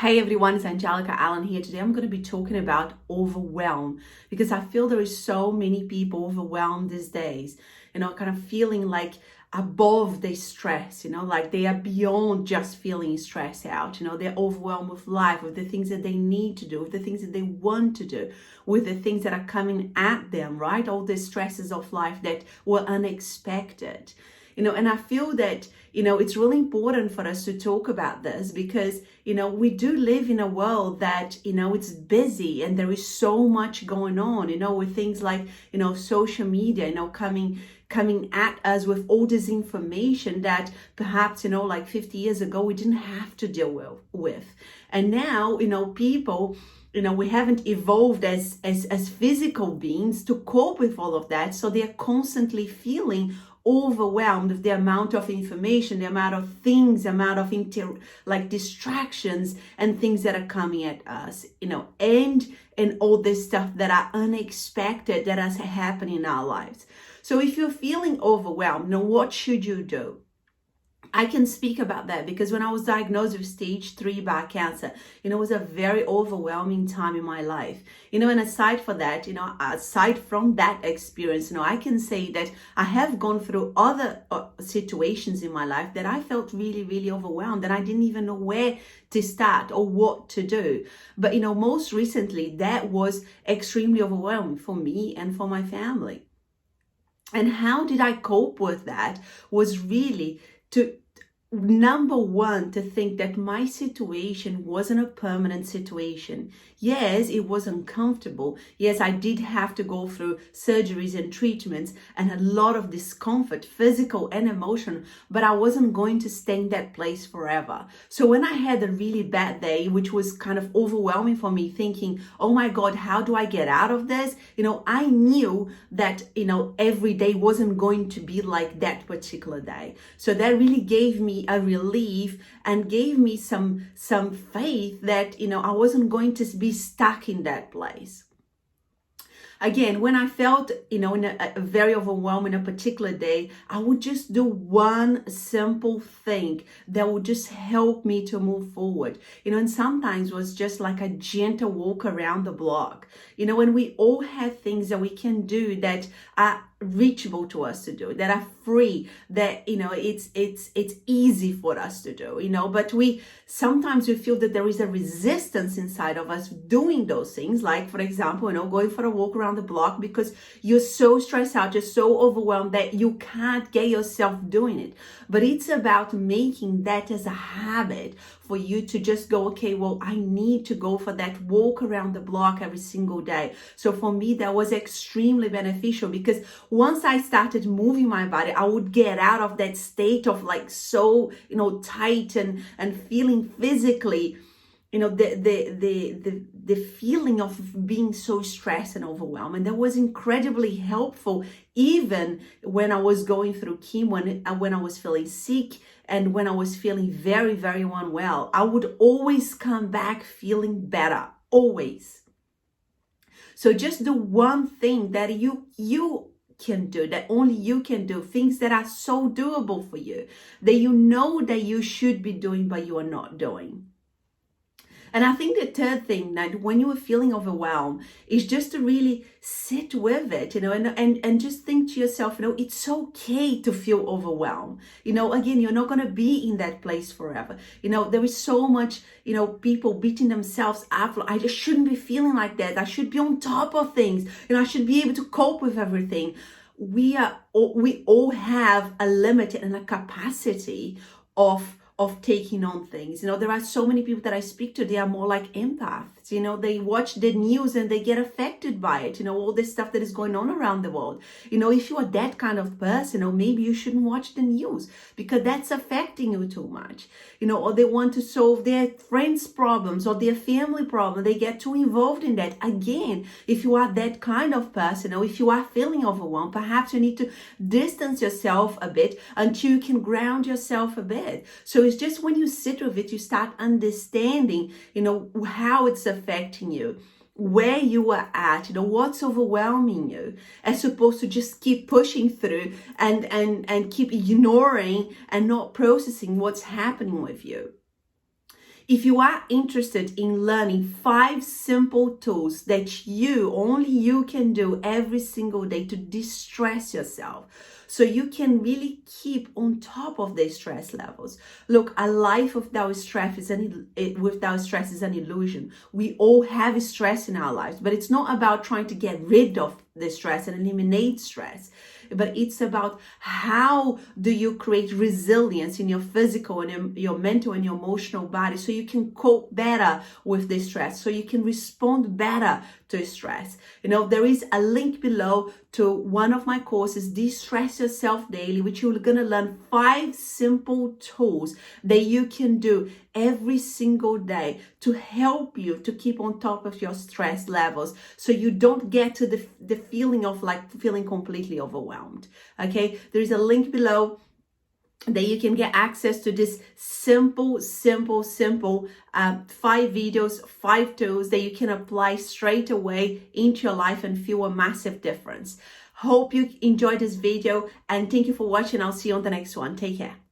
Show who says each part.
Speaker 1: Hey everyone, it's Angelica Allen here. Today I'm going to be talking about overwhelm because I feel there is so many people overwhelmed these days, kind of feeling like above their stress, like they are beyond just feeling stressed out. They're overwhelmed with life, with the things that they need to do, with the things that they want to do, with the things that are coming at them, right? All the stresses of life that were unexpected. And I feel that, it's really important for us to talk about this because, we do live in a world that, it's busy and there is so much going on, with things like, social media, coming at us with all this information that perhaps, like 50 years ago, we didn't have to deal with. And now, people, we haven't evolved as physical beings to cope with all of that. So they're constantly feeling overwhelmed with the amount of information, the amount of things, the amount of distractions and things that are coming at us, and all this stuff that are unexpected that is happening in our lives. So if you're feeling overwhelmed, what should you do? I can speak about that because when I was diagnosed with stage 3 bowel cancer, it was a very overwhelming time in my life. And aside from that experience, I can say that I have gone through other situations in my life that I felt really, really overwhelmed and I didn't even know where to start or what to do. But, most recently, that was extremely overwhelming for me and for my family. And how did I cope with that was really to number one, to think that my situation wasn't a permanent situation. Yes, it was uncomfortable. Yes, I did have to go through surgeries and treatments and a lot of discomfort, physical and emotional, but I wasn't going to stay in that place forever. So when I had a really bad day, which was kind of overwhelming for me, thinking, oh my God, how do I get out of this? I knew that, every day wasn't going to be like that particular day. So that really gave me a relief and gave me some faith that I wasn't going to be stuck in that place. Again, when I felt, in a very overwhelmed in a particular day, I would just do one simple thing that would just help me to move forward. And sometimes it was just like a gentle walk around the block. When we all have things that we can do that are reachable to us to do, that are free, that it's easy for us to do, but sometimes we feel that there is a resistance inside of us doing those things, like for example, going for a walk around the block because you're so stressed out, you're so overwhelmed that you can't get yourself doing it. But it's about making that as a habit for you to just go, okay, well, I need to go for that walk around the block every single day. So for me, that was extremely beneficial because once I started moving my body, I would get out of that state of so, tight and feeling physically, the feeling of being so stressed and overwhelmed. And that was incredibly helpful, even when I was going through chemo and when I was feeling sick and when I was feeling very, very unwell. I would always come back feeling better, always. So just do one thing that you can do, that only you can do, things that are so doable for you, that that you should be doing, but you are not doing. And I think the third thing, that when you are feeling overwhelmed, is just to really sit with it, and just think to yourself, it's okay to feel overwhelmed. Again, you're not going to be in that place forever. There is so much, people beating themselves up. I just shouldn't be feeling like that. I should be on top of things. I should be able to cope with everything. We all have a limit and a capacity of taking on things. There are so many people that I speak to, they are more like empaths. They watch the news and they get affected by it, all this stuff that is going on around the world. If you are that kind of person, maybe you shouldn't watch the news because that's affecting you too much. Or they want to solve their friends' problems or their family problem. They get too involved in that. Again, if you are that kind of person, or if you are feeling overwhelmed, perhaps you need to distance yourself a bit until you can ground yourself a bit. So it's just when you sit with it, you start understanding, how it's affecting you, where you are at, what's overwhelming you, as opposed to just keep pushing through and keep ignoring and not processing what's happening with you. If you are interested in learning 5 simple tools that only you can do every single day to distress yourself, so you can really keep on top of the stress levels. Look, a life without stress is an illusion. We all have stress in our lives, but it's not about trying to get rid of the stress and eliminate stress, but it's about how do you create resilience in your physical and your mental and your emotional body, so you can cope better with the stress, so you can respond better to stress. There is a link below to one of my courses, De-Stress Yourself Daily, which you're going to learn 5 simple tools that you can do every single day to help you to keep on top of your stress levels, so you don't get to the feeling of feeling completely overwhelmed. Okay, there is a link below that you can get access to this simple 5 videos, 5 tools that you can apply straight away into your life and feel a massive difference. Hope you enjoyed this video, and thank you for watching. I'll see you on the next one. Take care.